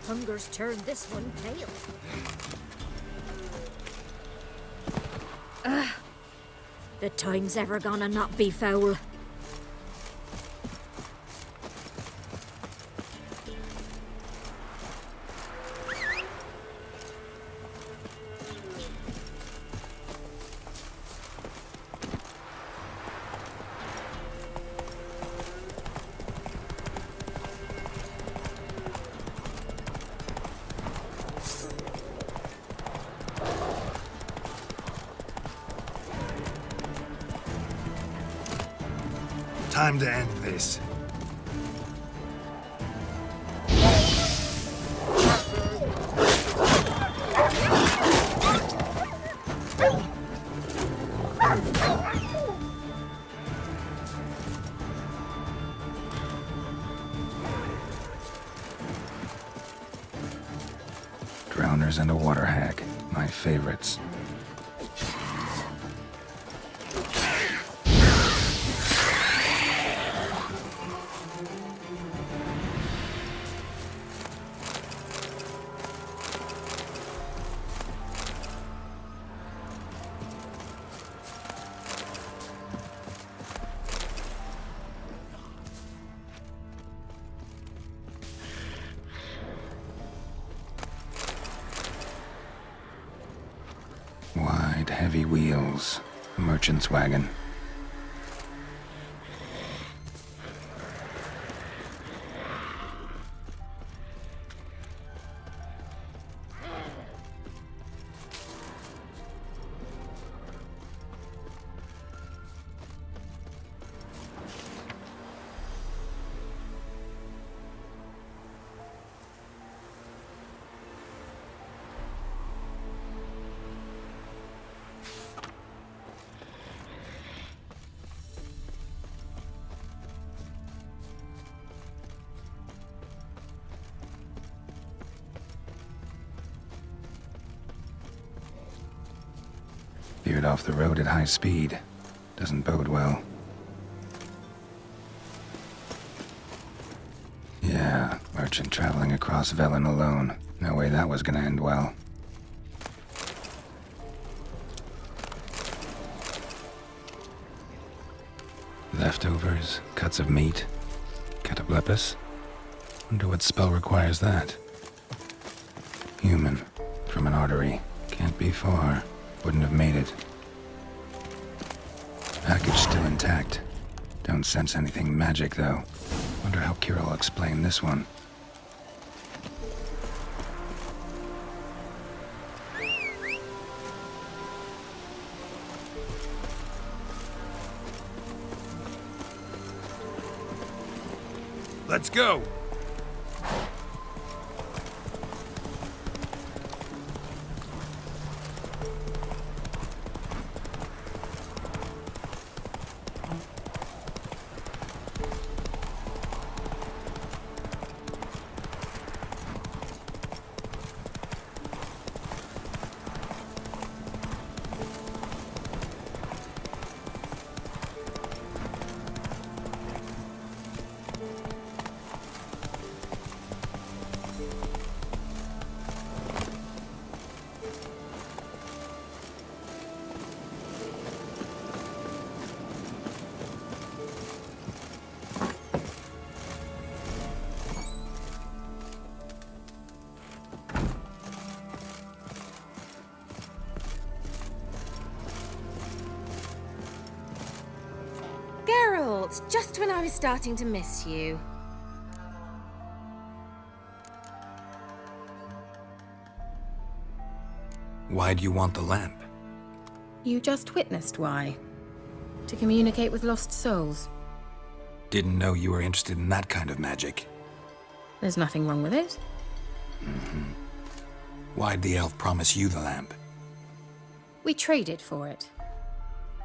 Hunger's turned this one pale. The time's ever gonna not be foul. Time to end this. Drowners and a water hag, my favorites. Wide, heavy wheels. A merchant's wagon. Veered off the road at high speed. Doesn't bode well. Yeah, merchant traveling across Velen alone. No way that was gonna end well. Leftovers, cuts of meat, cataplepis. Wonder what spell requires that. Human, from an artery. Can't be far. Wouldn't have made it. Package still intact. Don't sense anything magic, though. Wonder how Kira will explain this one. Let's go! Just when I was starting to miss you. Why do you want the lamp? You just witnessed why. To communicate with lost souls. Didn't know you were interested in that kind of magic. There's nothing wrong with it. Why'd the elf promise you the lamp? We traded for it.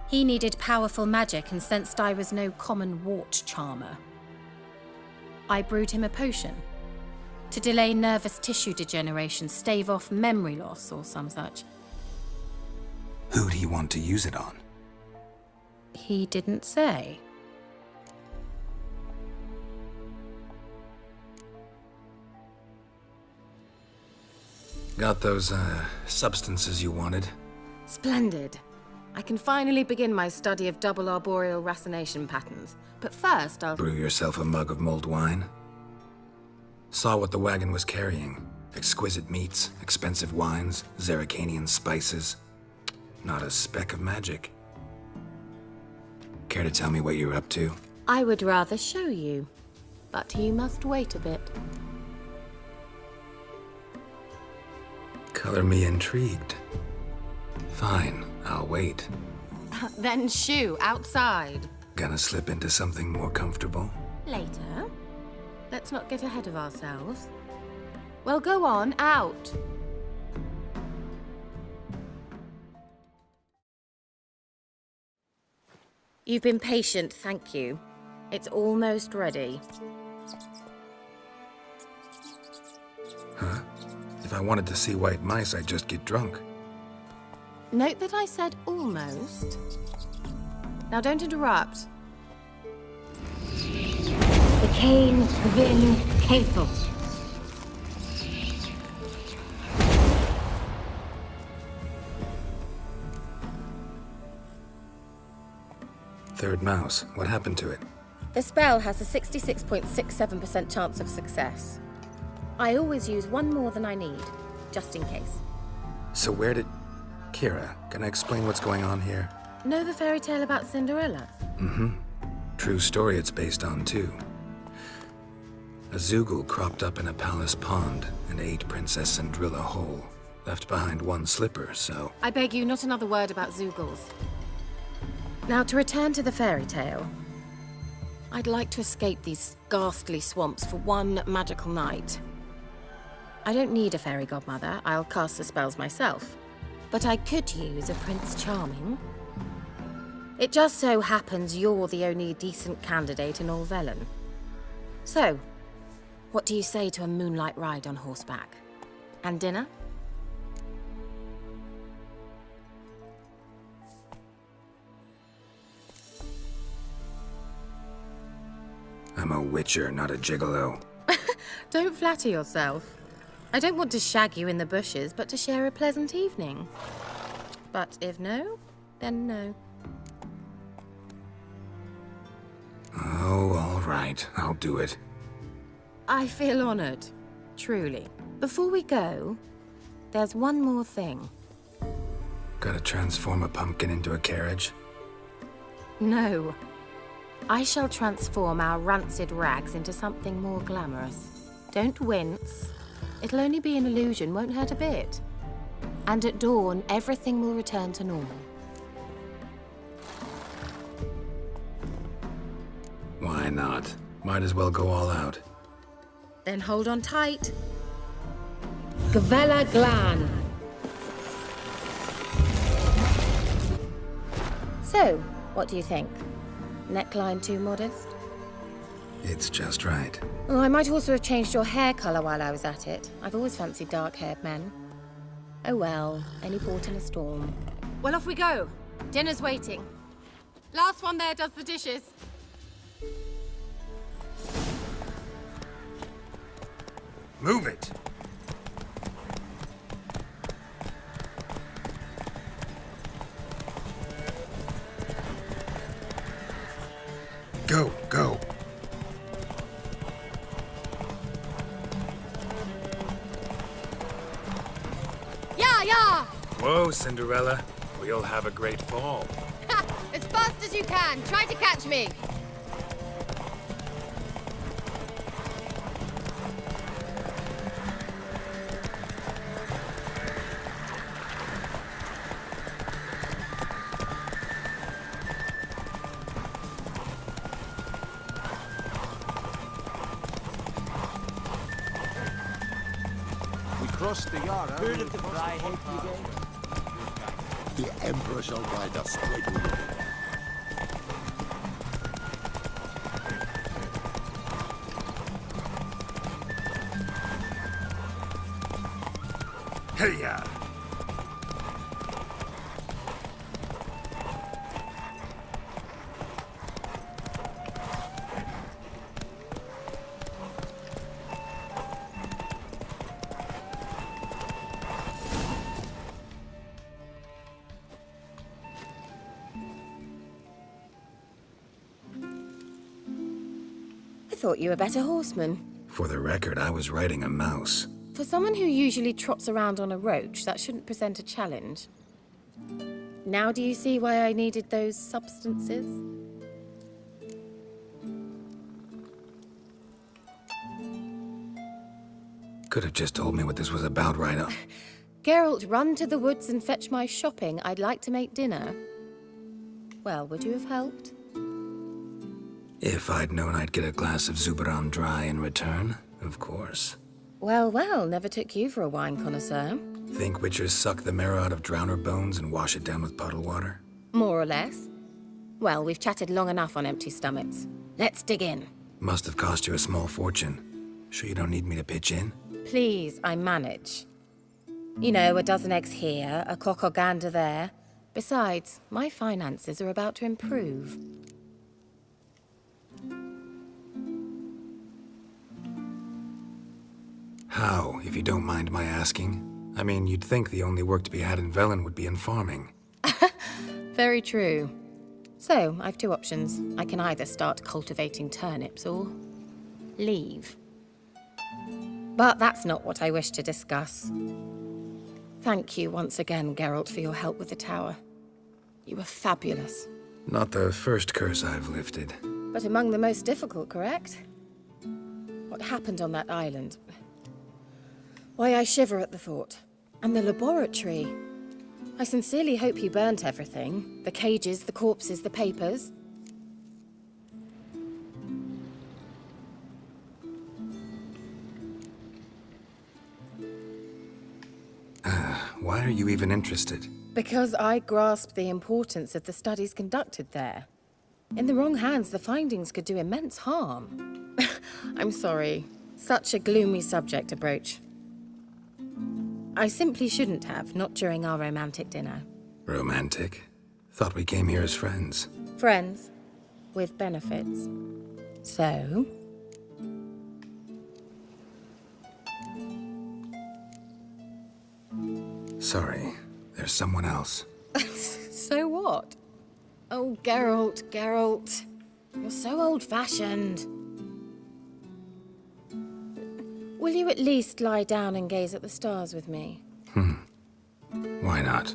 He needed powerful magic and sensed I was no common wart charmer. I brewed him a potion to delay nervous tissue degeneration, stave off memory loss or some such. Who'd he want to use it on? He didn't say. Got those, substances you wanted? Splendid. I can finally begin my study of double arboreal racination patterns. But first, I'll... Brew yourself a mug of mulled wine? Saw what the wagon was carrying. Exquisite meats, expensive wines, Zerrikanian spices. Not a speck of magic. Care to tell me what you're up to? I would rather show you. But you must wait a bit. Color me intrigued. Fine, I'll wait. Then shoo, outside. Gonna slip into something more comfortable? Later. Let's not get ahead of ourselves. Well, go on, out. You've been patient, thank you. It's almost ready. Huh? If I wanted to see white mice, I'd just get drunk. Note that I said almost. Now don't interrupt. The Cain Vin Cathel. Third mouse. What happened to it? The spell has a 66.67% chance of success. I always use one more than I need, just in case. So where did... Kira, can I explain what's going on here? Know the fairy tale about Cinderella? Mm-hmm. True story it's based on, too. A Zoogle cropped up in a palace pond and ate Princess Cinderella whole. Left behind one slipper, so... I beg you, not another word about Zoogles. Now, to return to the fairy tale. I'd like to escape these ghastly swamps for one magical night. I don't need a fairy godmother. I'll cast the spells myself. But I could use a Prince Charming. It just so happens you're the only decent candidate in all Velen. So, what do you say to a moonlight ride on horseback? And dinner? I'm a witcher, not a gigolo. Don't flatter yourself. I don't want to shag you in the bushes, but to share a pleasant evening. But if no, then no. Oh, all right. I'll do it. I feel honored. Truly. Before we go, there's one more thing. Gotta transform a pumpkin into a carriage? No. I shall transform our rancid rags into something more glamorous. Don't wince. It'll only be an illusion, won't hurt a bit. And at dawn, everything will return to normal. Why not? Might as well go all out. Then hold on tight. Gavella Glan. So, what do you think? Neckline too modest? It's just right. Oh, I might also have changed your hair colour while I was at it. I've always fancied dark-haired men. Oh well, any port in a storm. Well, off we go. Dinner's waiting. Last one there does the dishes. Move it! Go, go. Yeah! Whoa, Cinderella. We'll have a great fall. As fast as you can. Try to catch me. Cross the yard. Heard of the Freiheit Brigade? The Emperor shall guide us straight with it. Hey-ya! I thought you were a better horseman. For the record, I was riding a mouse. For someone who usually trots around on a roach, that shouldn't present a challenge. Now do you see why I needed those substances? Could have just told me what this was about right up. Geralt, run to the woods and fetch my shopping. I'd like to make dinner. Well, would you have helped? If I'd known I'd get a glass of Zuberan dry in return, of course. Well, well, never took you for a wine connoisseur. Think witchers suck the marrow out of drowner bones and wash it down with puddle water? More or less. Well, we've chatted long enough on empty stomachs. Let's dig in. Must have cost you a small fortune. Sure you don't need me to pitch in? Please, I manage. You know, a dozen eggs here, a cock or gander there. Besides, my finances are about to improve. How, if you don't mind my asking? I mean, you'd think the only work to be had in Velen would be in farming. Very true. So, I've two options. I can either start cultivating turnips or leave. But that's not what I wish to discuss. Thank you once again, Geralt, for your help with the tower. You were fabulous. Not the first curse I've lifted. But among the most difficult, correct? What happened on that island? Why, I shiver at the thought. And the laboratory. I sincerely hope you burnt everything. The cages, the corpses, the papers. Why are you even interested? Because I grasped the importance of the studies conducted there. In the wrong hands, the findings could do immense harm. I'm sorry. Such a gloomy subject to broach. I simply shouldn't have, not during our romantic dinner. Romantic? Thought we came here as friends. Friends, with benefits. So? Sorry, there's someone else. So what? Oh, Geralt, Geralt. You're so old-fashioned. Will you at least lie down and gaze at the stars with me? Why not?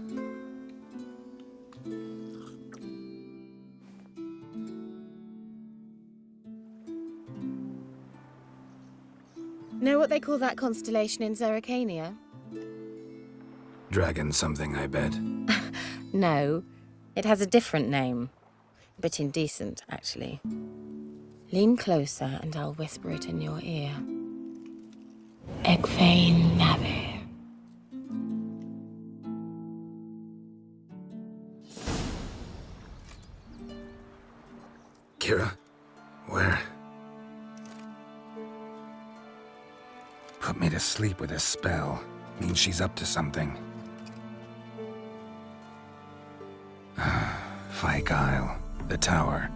Know what they call that constellation in Zerrikania? Dragon something, I bet. No, it has a different name. A bit indecent, actually. Lean closer and I'll whisper it in your ear. Egfain Nave. Kira? Where? Put me to sleep with a spell. Means she's up to something. Fyke Isle. The tower.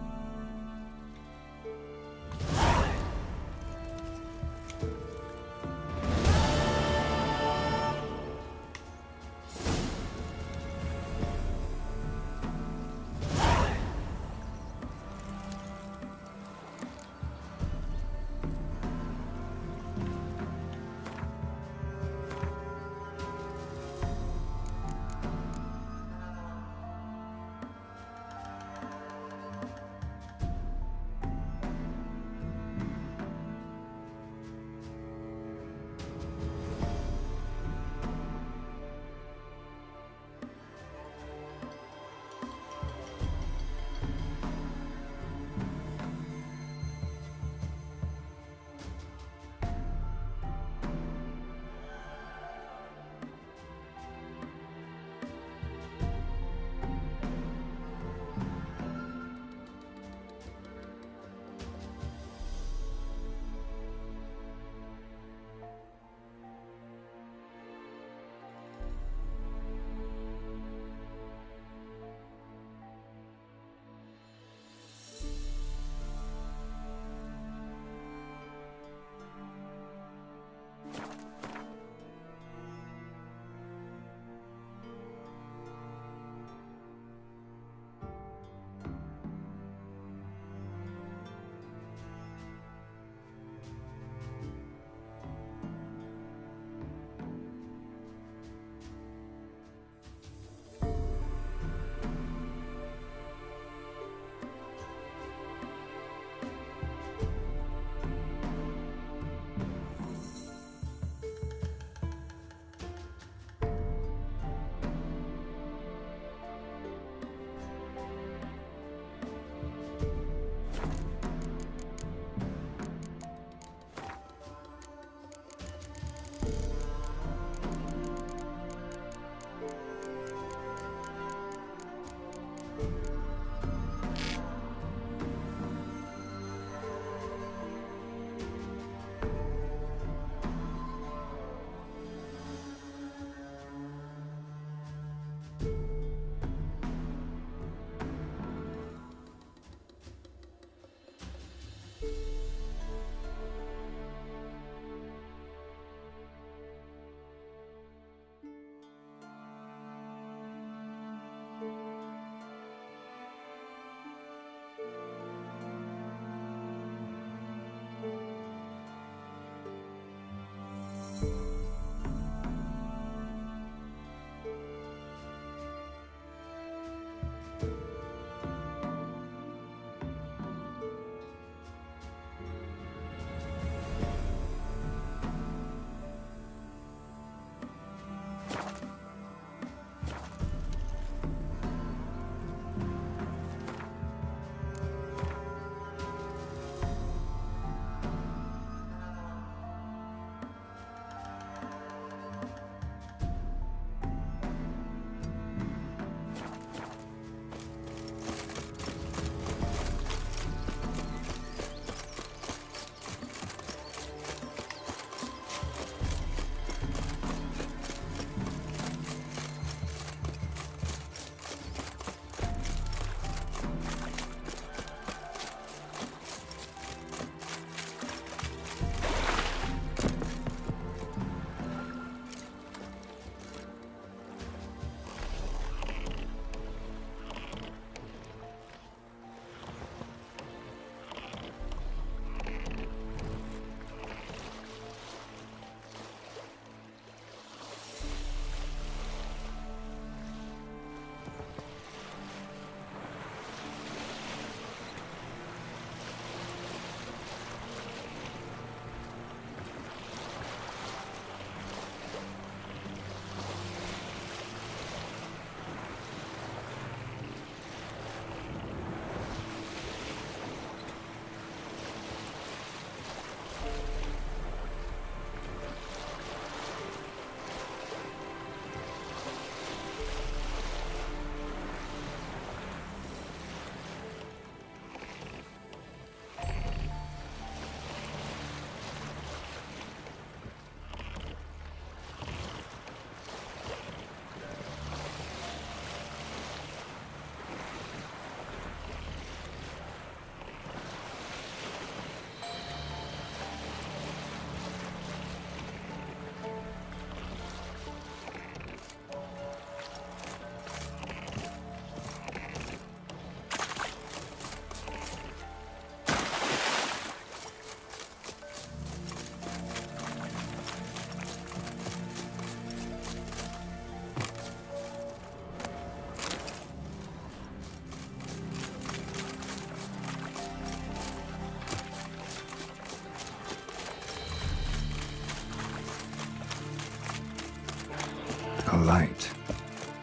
A light.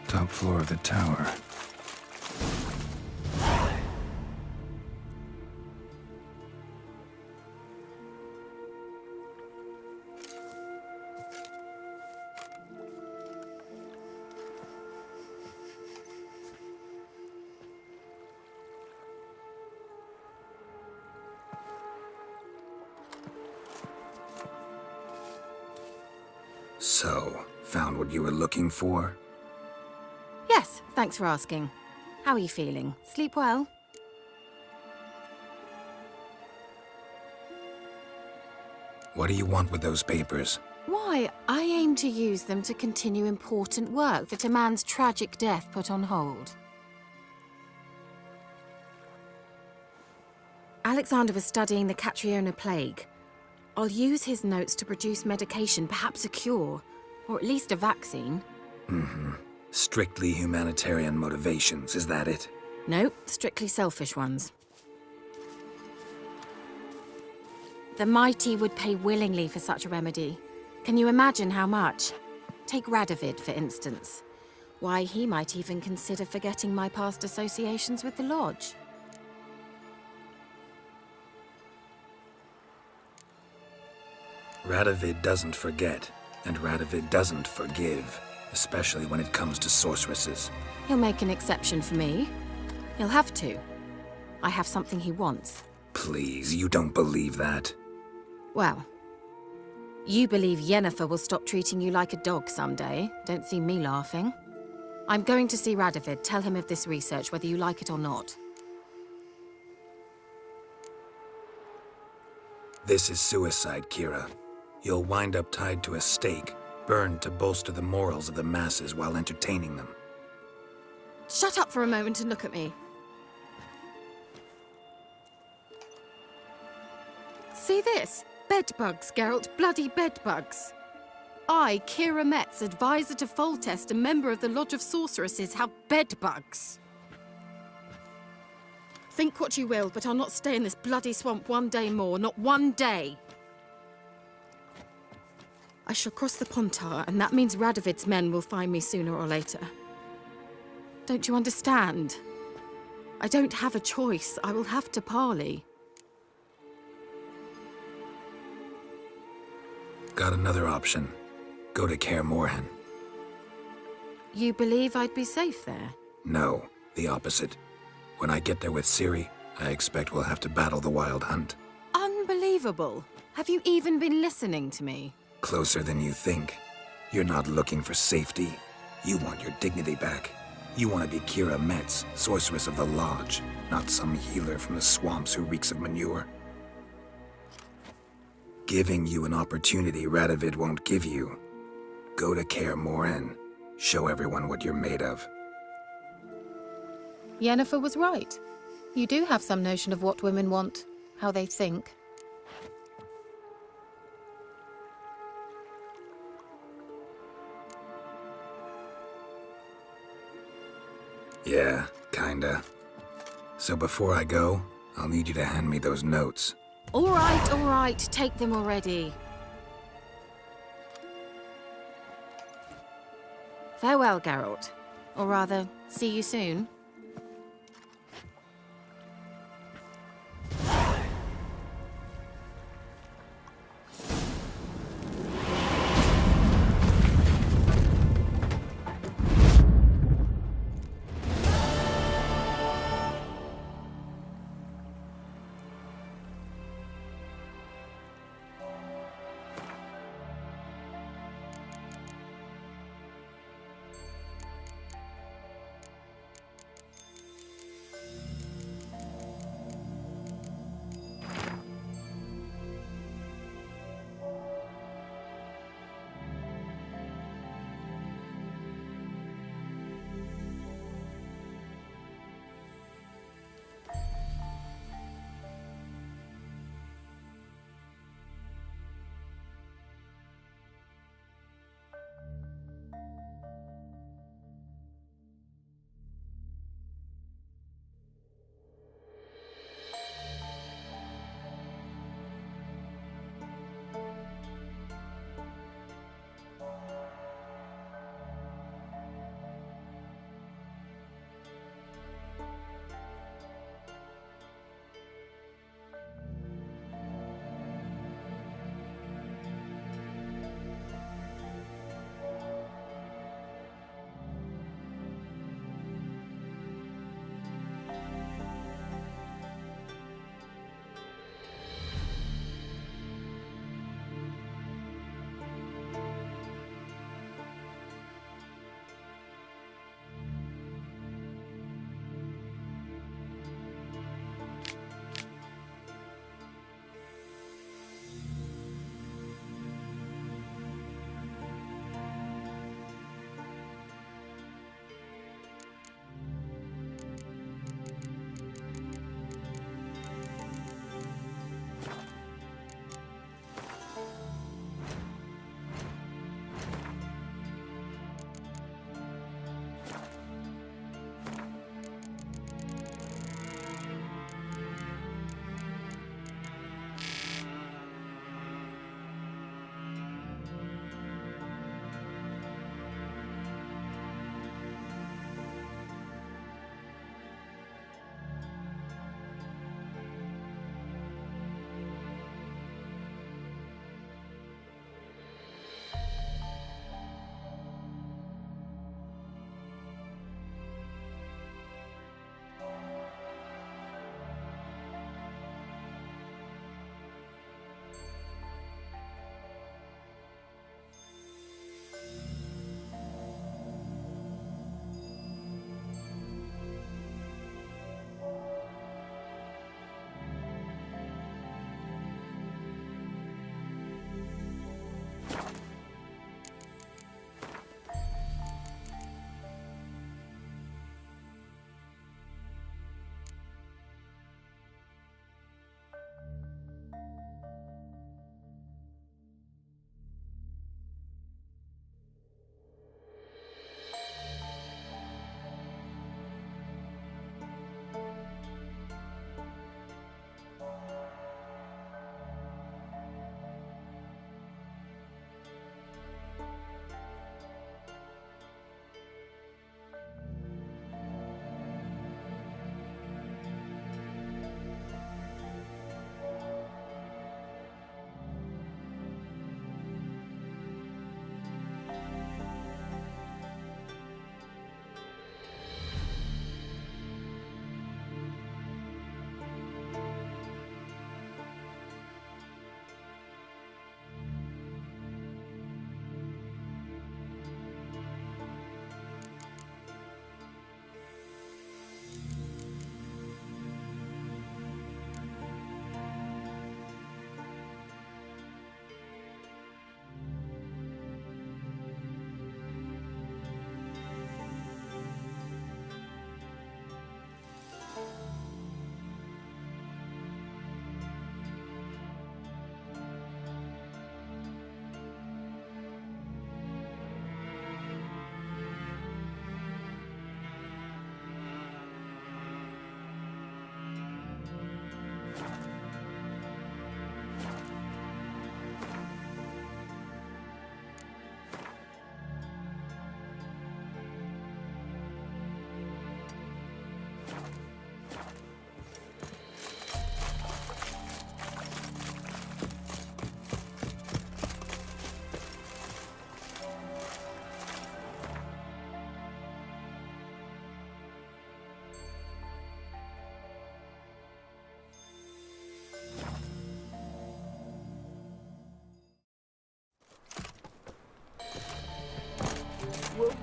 Top floor of the tower. So, found what you were looking for? Yes, thanks for asking. How are you feeling? Sleep well? What do you want with those papers? Why, I aim to use them to continue important work that a man's tragic death put on hold. Alexander was studying the Catriona plague. I'll use his notes to produce medication, perhaps a cure, or at least a vaccine. Strictly humanitarian motivations, is that it? No, strictly selfish ones. The mighty would pay willingly for such a remedy. Can you imagine how much? Take Radovid, for instance. Why, he might even consider forgetting my past associations with the Lodge. Radovid doesn't forget, and Radovid doesn't forgive, especially when it comes to sorceresses. He'll make an exception for me. He'll have to. I have something he wants. Please, you don't believe that. Well, you believe Yennefer will stop treating you like a dog someday. Don't see me laughing. I'm going to see Radovid, tell him of this research, whether you like it or not. This is suicide, Kira. You'll wind up tied to a stake, burned to bolster the morals of the masses while entertaining them. Shut up for a moment and look at me. See this? Bedbugs, Geralt. Bloody bedbugs. I, Kira Metz, advisor to Foltest and member of the Lodge of Sorceresses, have bedbugs. Think what you will, but I'll not stay in this bloody swamp one day more. Not one day. I shall cross the Pontar, and that means Radovid's men will find me sooner or later. Don't you understand? I don't have a choice. I will have to parley. Got another option. Go to Kaer Morhen. You believe I'd be safe there? No, the opposite. When I get there with Ciri, I expect we'll have to battle the Wild Hunt. Unbelievable. Have you even been listening to me? Closer than you think. You're not looking for safety. You want your dignity back. You want to be Kira Metz, sorceress of the Lodge, not some healer from the swamps who reeks of manure. Giving you an opportunity Radovid won't give you. Go to Kaer Morhen. Show everyone what you're made of. Yennefer was right. You do have some notion of what women want, how they think. Yeah, kinda. So before I go, I'll need you to hand me those notes. All right, take them already. Farewell, Geralt. Or rather, see you soon.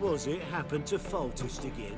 Was it happened to Foltest again?